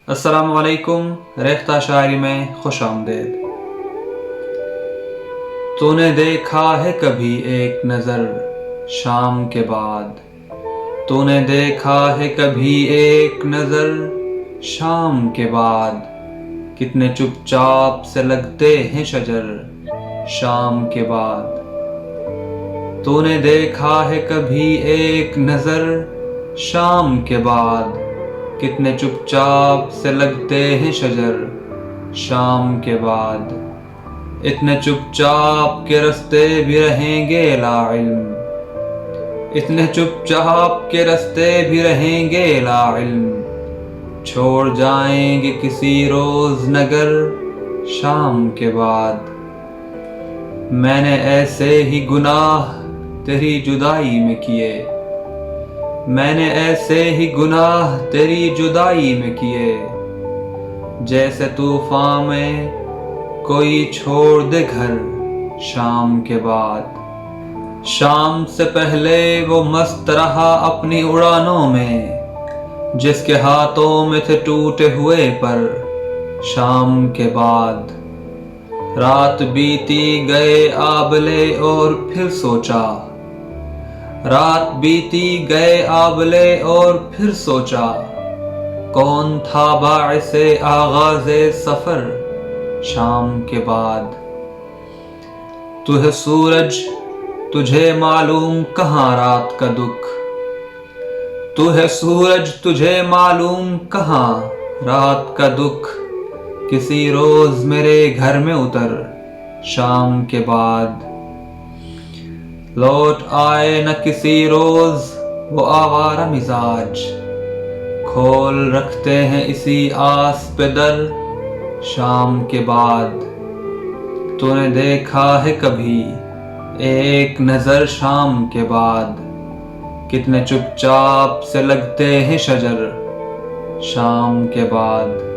السلام علیکم، ریختہ شاعری میں خوش آمدید۔ تو نے دیکھا ہے کبھی ایک نظر شام کے بعد، تو نے دیکھا ہے کبھی ایک نظر شام کے بعد، کتنے چپ چاپ سے لگتے ہیں شجر شام کے بعد۔ تو نے دیکھا ہے کبھی ایک نظر شام کے بعد، کتنے چپ چاپ سے لگتے ہیں شجر شام کے بعد۔ اتنے چپ چاپ کے رستے بھی رہیں گے لا علم، اتنے چپ چاپ کے رستے بھی رہیں گے لا علم، چھوڑ جائیں گے کسی روز نگر شام کے بعد۔ میں نے ایسے ہی گناہ تیری جدائی میں کیے، میں نے ایسے ہی گناہ تیری جدائی میں کیے، جیسے طوفان میں کوئی چھوڑ دے گھر شام کے بعد۔ شام سے پہلے وہ مست رہا اپنی اڑانوں میں، جس کے ہاتھوں میں تھے ٹوٹے ہوئے پر شام کے بعد۔ رات بیتی گئے آبلے اور پھر سوچا، رات بیتی گئے آبلے اور پھر سوچا، کون تھا باعث آغاز سفر شام کے بعد۔ تو ہے سورج تجھے معلوم کہاں رات کا دکھ، تو ہے سورج تجھے معلوم کہاں رات کا دکھ، کسی روز میرے گھر میں اتر شام کے بعد۔ لوٹ آئے نہ کسی روز وہ آوارہ مزاج، کھول رکھتے ہیں اسی آس پہ در شام کے بعد۔ تو نے دیکھا ہے کبھی ایک نظر شام کے بعد، کتنے چپ چاپ سے لگتے ہیں شجر شام کے بعد۔